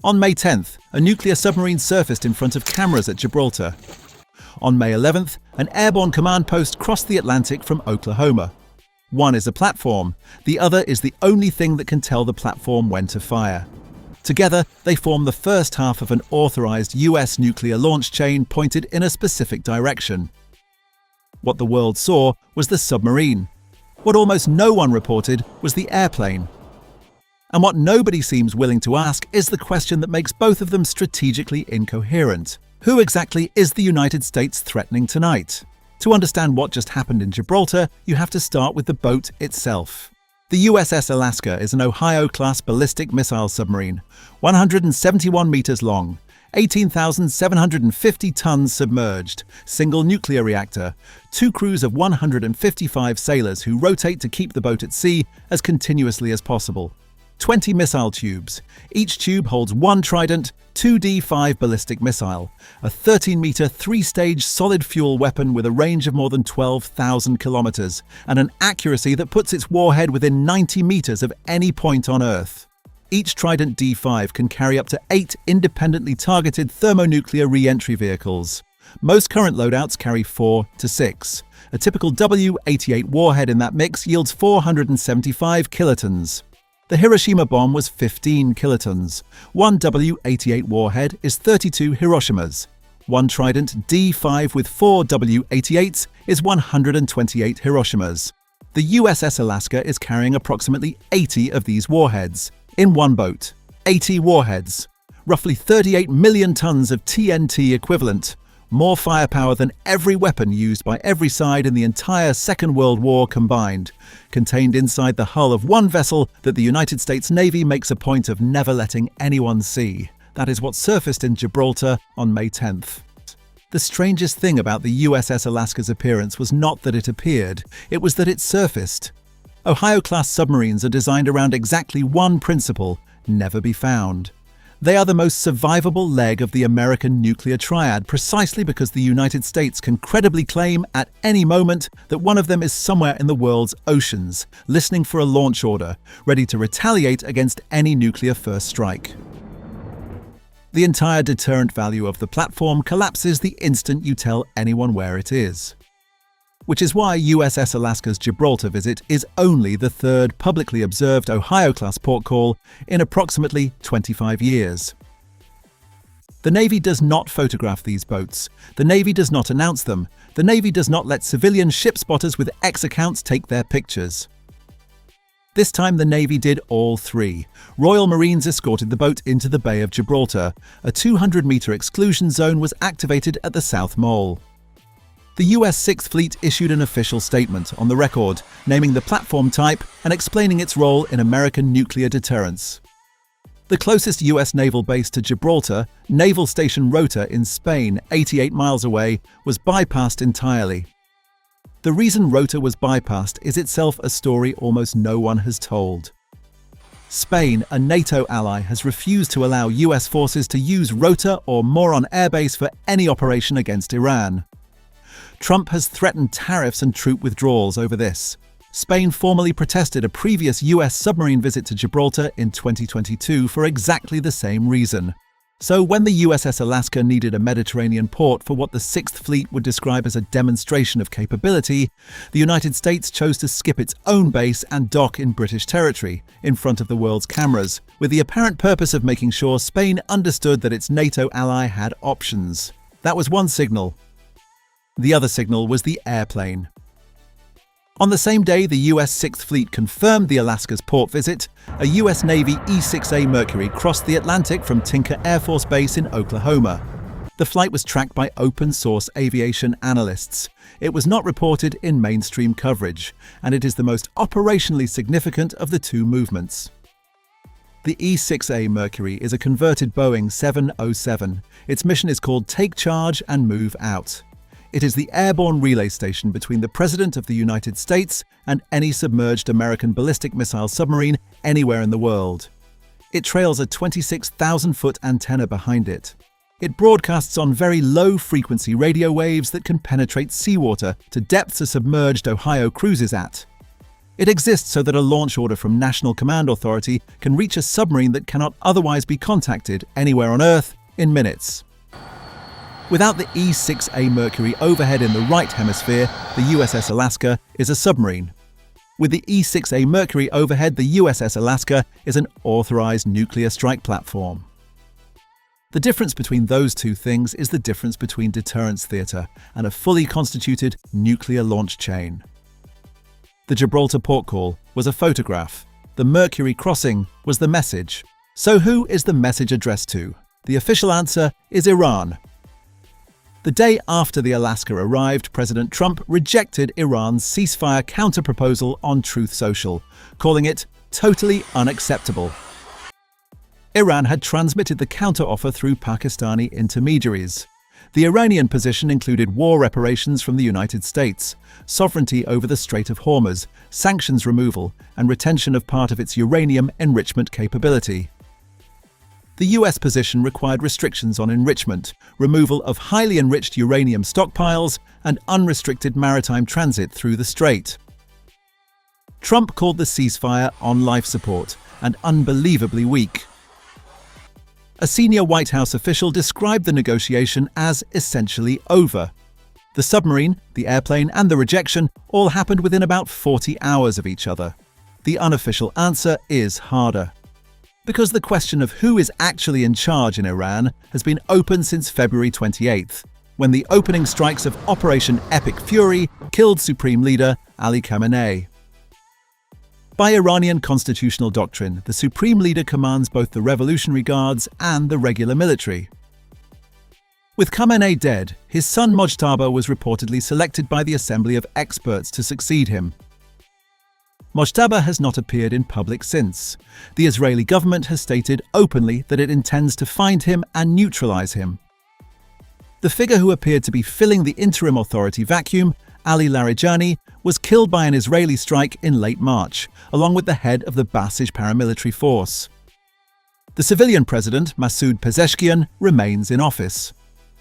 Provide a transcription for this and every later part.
On May 10th, a nuclear submarine surfaced in front of cameras at Gibraltar. On May 11th, an airborne command post crossed the Atlantic from Oklahoma. One is a platform, the other is the only thing that can tell the platform when to fire. Together, they form the first half of an authorized US nuclear launch chain pointed in a specific direction. What the world saw was the submarine. What almost no one reported was the airplane. And what nobody seems willing to ask is the question that makes both of them strategically incoherent. Who exactly is the United States threatening tonight? To understand what just happened in Gibraltar, you have to start with the boat itself. The USS Alaska is an Ohio-class ballistic missile submarine, 171 meters long, 18,750 tons submerged, single nuclear reactor, two crews of 155 sailors who rotate to keep the boat at sea as continuously as possible. 20 missile tubes. Each tube holds one Trident 2D5 ballistic missile, a 13-meter, three-stage solid-fuel weapon with a range of more than 12,000 kilometers and an accuracy that puts its warhead within 90 meters of any point on Earth. Each Trident D5 can carry up to 8 independently targeted thermonuclear re-entry vehicles. Most current loadouts carry 4 to 6. A typical W-88 warhead in that mix yields 475 kilotons. The Hiroshima bomb was 15 kilotons. One W-88 warhead is 32 Hiroshimas. One Trident D5 with 4 W-88s is 128 Hiroshimas. The USS Alaska is carrying approximately 80 of these warheads in one boat. 80 warheads. Roughly 38 million tons of TNT equivalent. More firepower than every weapon used by every side in the entire Second World War combined, contained inside the hull of one vessel that the United States Navy makes a point of never letting anyone see. That is what surfaced in Gibraltar on May 10th. The strangest thing about the USS Alaska's appearance was not that it appeared, it was that it surfaced. Ohio-class submarines are designed around exactly one principle: never be found. They are the most survivable leg of the American nuclear triad precisely because the United States can credibly claim at any moment that one of them is somewhere in the world's oceans, listening for a launch order, ready to retaliate against any nuclear first strike. The entire deterrent value of the platform collapses the instant you tell anyone where it is. Which is why USS Alaska's Gibraltar visit is only the third publicly observed Ohio-class port call in approximately 25 years. The Navy does not photograph these boats. The Navy does not announce them. The Navy does not let civilian ship spotters with X accounts take their pictures. This time the Navy did all three. Royal Marines escorted the boat into the Bay of Gibraltar. A 200-meter exclusion zone was activated at the South Mole. The US 6th Fleet issued an official statement on the record, naming the platform type and explaining its role in American nuclear deterrence. The closest US naval base to Gibraltar, Naval Station Rota in Spain, 88 miles away, was bypassed entirely. The reason Rota was bypassed is itself a story almost no one has told. Spain, a NATO ally, has refused to allow US forces to use Rota or Moron Air Base for any operation against Iran. Trump has threatened tariffs and troop withdrawals over this. Spain formally protested a previous US submarine visit to Gibraltar in 2022 for exactly the same reason. So when the USS Alaska needed a Mediterranean port for what the 6th Fleet would describe as a demonstration of capability, the United States chose to skip its own base and dock in British territory, in front of the world's cameras, with the apparent purpose of making sure Spain understood that its NATO ally had options. That was one signal. The other signal was the airplane. On the same day the US 6th Fleet confirmed the Alaska's port visit, a US Navy E-6 Mercury crossed the Atlantic from Tinker Air Force Base in Oklahoma. The flight was tracked by open-source aviation analysts. It was not reported in mainstream coverage, and it is the most operationally significant of the two movements. The E-6 Mercury is a converted Boeing 707. Its mission is called Take Charge and Move Out. It is the airborne relay station between the President of the United States and any submerged American ballistic missile submarine anywhere in the world. It trails a 26,000-foot antenna behind it. It broadcasts on very low-frequency radio waves that can penetrate seawater to depths a submerged Ohio cruises at. It exists so that a launch order from National Command Authority can reach a submarine that cannot otherwise be contacted anywhere on Earth in minutes. Without the E-6 Mercury overhead in the right hemisphere, the USS Alaska is a submarine. With the E-6 Mercury overhead, the USS Alaska is an authorized nuclear strike platform. The difference between those two things is the difference between deterrence theater and a fully constituted nuclear launch chain. The Gibraltar port call was a photograph. The Mercury crossing was the message. So who is the message addressed to? The official answer is Iran. The day after the Alaska arrived, President Trump rejected Iran's ceasefire counter-proposal on Truth Social, calling it totally unacceptable. Iran had transmitted the counter-offer through Pakistani intermediaries. The Iranian position included war reparations from the United States, sovereignty over the Strait of Hormuz, sanctions removal, and retention of part of its uranium enrichment capability. The US position required restrictions on enrichment, removal of highly enriched uranium stockpiles, and unrestricted maritime transit through the strait. Trump called the ceasefire on life support and unbelievably weak. A senior White House official described the negotiation as essentially over. The submarine, the airplane, and the rejection all happened within about 40 hours of each other. The unofficial answer is harder. Because the question of who is actually in charge in Iran has been open since February 28th, when the opening strikes of Operation Epic Fury killed Supreme Leader Ali Khamenei. By Iranian constitutional doctrine, the Supreme Leader commands both the Revolutionary Guards and the regular military. With Khamenei dead, his son Mojtaba was reportedly selected by the Assembly of Experts to succeed him. Mojtaba has not appeared in public since. The Israeli government has stated openly that it intends to find him and neutralize him. The figure who appeared to be filling the interim authority vacuum, Ali Larijani, was killed by an Israeli strike in late March, along with the head of the Basij paramilitary force. The civilian president, Masoud Pezeshkian, remains in office.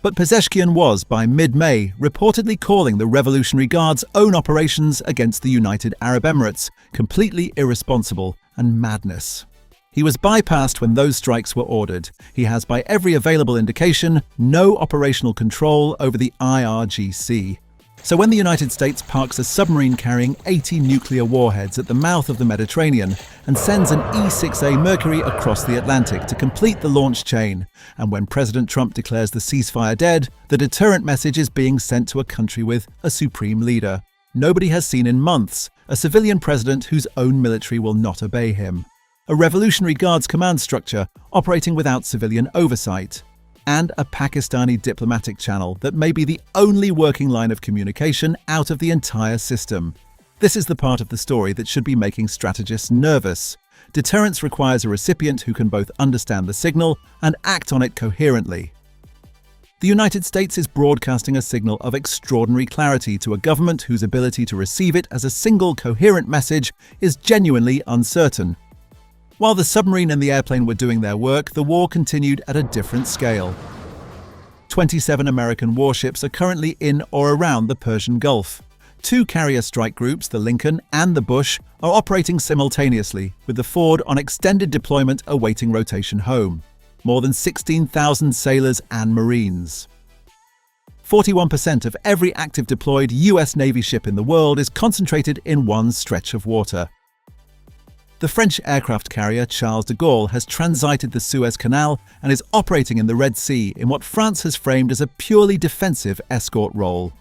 But Pezeshkian was, by mid-May, reportedly calling the Revolutionary Guard's own operations against the United Arab Emirates completely irresponsible and madness. He was bypassed when those strikes were ordered. He has, by every available indication, no operational control over the IRGC. So when the United States parks a submarine carrying 80 nuclear warheads at the mouth of the Mediterranean and sends an E-6 Mercury across the Atlantic to complete the launch chain, and when President Trump declares the ceasefire dead, the deterrent message is being sent to a country with a supreme leader. Nobody has seen in months a civilian president whose own military will not obey him. A Revolutionary Guards command structure operating without civilian oversight. And a Pakistani diplomatic channel that may be the only working line of communication out of the entire system. This is the part of the story that should be making strategists nervous. Deterrence requires a recipient who can both understand the signal and act on it coherently. The United States is broadcasting a signal of extraordinary clarity to a government whose ability to receive it as a single coherent message is genuinely uncertain. While the submarine and the airplane were doing their work, the war continued at a different scale. 27 American warships are currently in or around the Persian Gulf. 2 carrier strike groups, the Lincoln and the Bush, are operating simultaneously, with the Ford on extended deployment awaiting rotation home. More than 16,000 sailors and Marines. 41% of every active deployed US Navy ship in the world is concentrated in one stretch of water. The French aircraft carrier Charles de Gaulle has transited the Suez Canal and is operating in the Red Sea in what France has framed as a purely defensive escort role.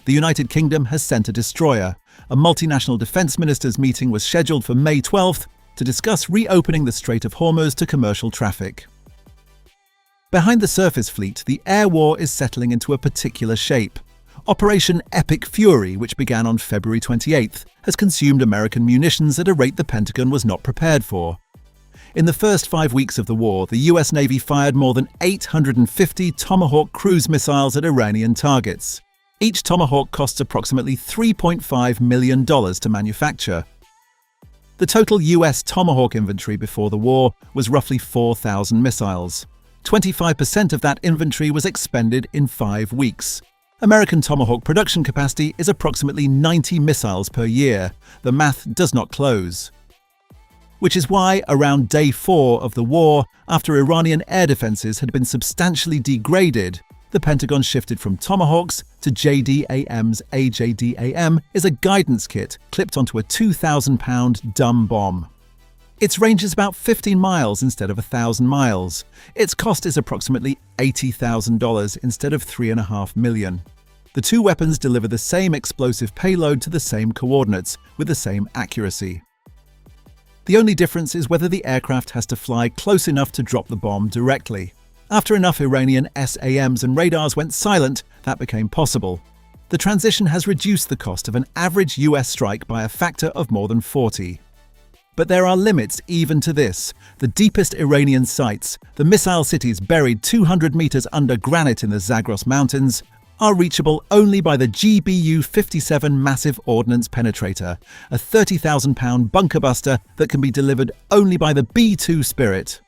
The United Kingdom has sent a destroyer. A multinational defense ministers' meeting was scheduled for May 12th to discuss reopening the Strait of Hormuz to commercial traffic. Behind the surface fleet, the air war is settling into a particular shape. Operation Epic Fury, which began on February 28th, has consumed American munitions at a rate the Pentagon was not prepared for. In the first 5 weeks of the war, the US Navy fired more than 850 Tomahawk cruise missiles at Iranian targets. Each Tomahawk costs approximately $3.5 million to manufacture. The total US Tomahawk inventory before the war was roughly 4,000 missiles. 25% of that inventory was expended in 5 weeks. American Tomahawk production capacity is approximately 90 missiles per year. The math does not close. Which is why, around day 4 of the war, after Iranian air defenses had been substantially degraded, the Pentagon shifted from Tomahawks to JDAMs. A JDAM is a guidance kit clipped onto a 2,000-pound dumb bomb. Its range is about 15 miles instead of 1,000 miles. Its cost is approximately $80,000 instead of $3.5 million. The two weapons deliver the same explosive payload to the same coordinates with the same accuracy. The only difference is whether the aircraft has to fly close enough to drop the bomb directly. After enough Iranian SAMs and radars went silent, that became possible. The transition has reduced the cost of an average US strike by a factor of more than 40. But there are limits even to this. The deepest Iranian sites, the missile cities buried 200 meters under granite in the Zagros Mountains, are reachable only by the GBU-57 Massive Ordnance Penetrator, a 30,000-pound bunker buster that can be delivered only by the B-2 Spirit.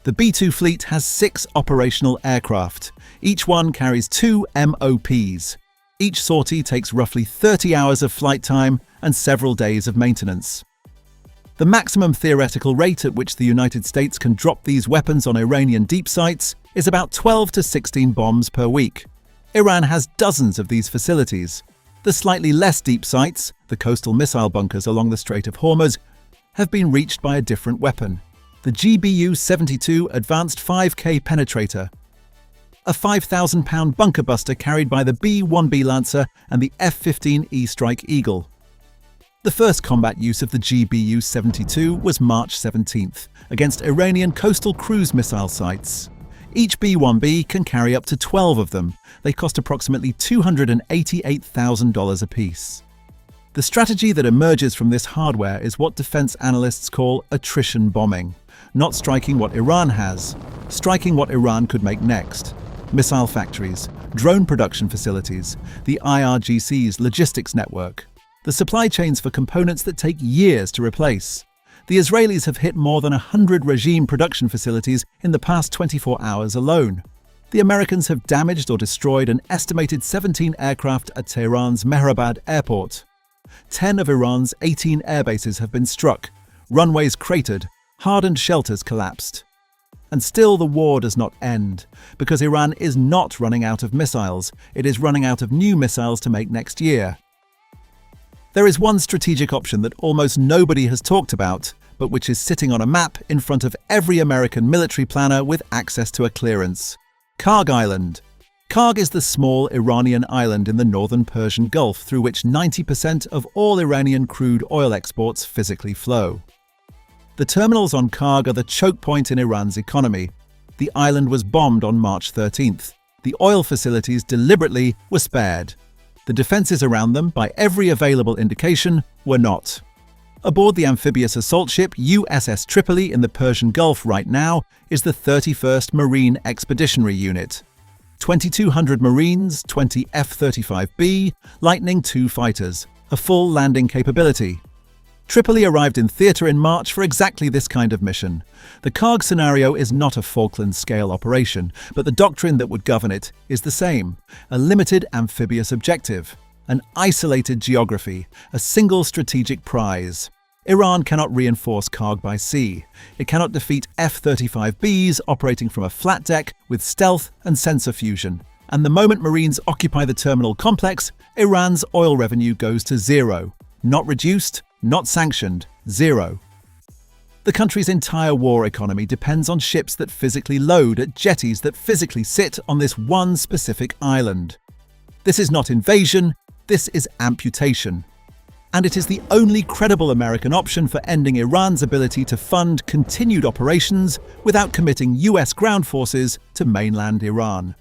The B-2 fleet has 6 operational aircraft. Each one carries 2 MOPs. Each sortie takes roughly 30 hours of flight time and several days of maintenance. The maximum theoretical rate at which the United States can drop these weapons on Iranian deep sites is about 12 to 16 bombs per week. Iran has dozens of these facilities. The slightly less deep sites, the coastal missile bunkers along the Strait of Hormuz, have been reached by a different weapon. The GBU-72 Advanced 5K Penetrator, a 5,000-pound bunker buster carried by the B-1B Lancer and the F-15E Strike Eagle. The first combat use of the GBU-72 was March 17th, against Iranian coastal cruise missile sites. Each B-1B can carry up to 12 of them. They cost approximately $288,000 apiece. The strategy that emerges from this hardware is what defense analysts call attrition bombing. Not striking what Iran has, striking what Iran could make next. Missile factories, drone production facilities, the IRGC's logistics network, the supply chains for components that take years to replace. The Israelis have hit more than 100 regime production facilities in the past 24 hours alone. The Americans have damaged or destroyed an estimated 17 aircraft at Tehran's Mehrabad airport. 10 of Iran's 18 airbases have been struck, runways cratered, hardened shelters collapsed. And still the war does not end, because Iran is not running out of missiles, it is running out of new missiles to make next year. There is one strategic option that almost nobody has talked about, but which is sitting on a map in front of every American military planner with access to a clearance. Kharg Island. Kharg is the small Iranian island in the northern Persian Gulf through which 90% of all Iranian crude oil exports physically flow. The terminals on Kharg are the choke point in Iran's economy. The island was bombed on March 13th. The oil facilities deliberately were spared. The defenses around them, by every available indication, were not. Aboard the amphibious assault ship USS Tripoli in the Persian Gulf right now is the 31st Marine Expeditionary Unit. 2,200 Marines, 20 F-35B, Lightning II fighters, a full landing capability. Tripoli arrived in theatre in March for exactly this kind of mission. The Kharg scenario is not a Falkland-scale operation, but the doctrine that would govern it is the same. A limited amphibious objective, an isolated geography, a single strategic prize. Iran cannot reinforce Kharg by sea. It cannot defeat F-35Bs operating from a flat deck with stealth and sensor fusion. And the moment Marines occupy the terminal complex, Iran's oil revenue goes to zero. Not reduced, not sanctioned, zero. The country's entire war economy depends on ships that physically load at jetties that physically sit on this one specific island. This is not invasion, this is amputation. And it is the only credible American option for ending Iran's ability to fund continued operations without committing US ground forces to mainland Iran.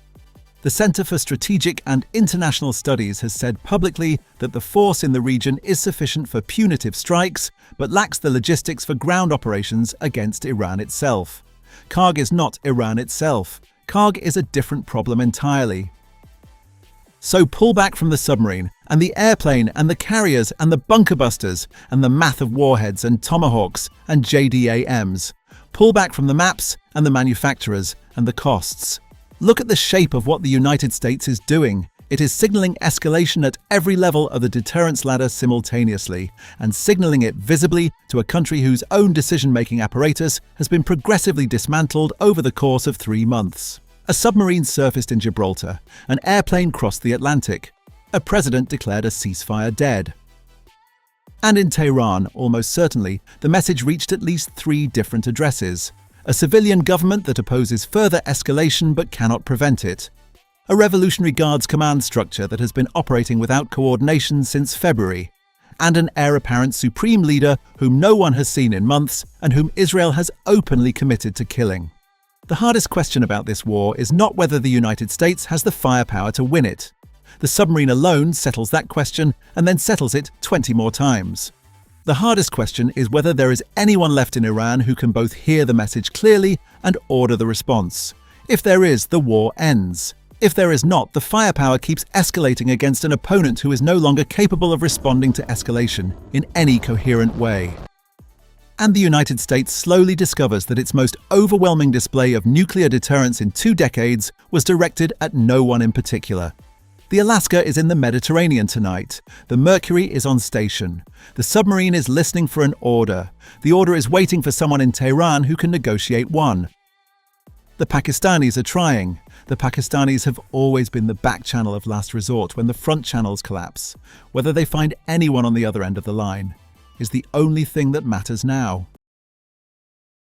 The Center for Strategic and International Studies has said publicly that the force in the region is sufficient for punitive strikes, but lacks the logistics for ground operations against Iran itself. Kharg is not Iran itself. Kharg is a different problem entirely. So pull back from the submarine, and the airplane, and the carriers, and the bunker busters, and the math of warheads and tomahawks and JDAMs. Pull back from the maps, and the manufacturers, and the costs. Look at the shape of what the United States is doing. It is signaling escalation at every level of the deterrence ladder simultaneously, and signaling it visibly to a country whose own decision-making apparatus has been progressively dismantled over the course of 3 months. A submarine surfaced in Gibraltar, an airplane crossed the Atlantic, a president declared a ceasefire dead. And in Tehran, almost certainly, the message reached at least 3 different addresses. A civilian government that opposes further escalation but cannot prevent it. A Revolutionary Guards command structure that has been operating without coordination since February. And an heir-apparent supreme leader whom no one has seen in months and whom Israel has openly committed to killing. The hardest question about this war is not whether the United States has the firepower to win it. The submarine alone settles that question and then settles it 20 more times. The hardest question is whether there is anyone left in Iran who can both hear the message clearly and order the response. If there is, the war ends. If there is not, the firepower keeps escalating against an opponent who is no longer capable of responding to escalation in any coherent way. And the United States slowly discovers that its most overwhelming display of nuclear deterrence in 2 decades was directed at no one in particular. The Alaska is in the Mediterranean tonight. The Mercury is on station. The submarine is listening for an order. The order is waiting for someone in Tehran who can negotiate one. The Pakistanis are trying. The Pakistanis have always been the back channel of last resort when the front channels collapse. Whether they find anyone on the other end of the line is the only thing that matters now.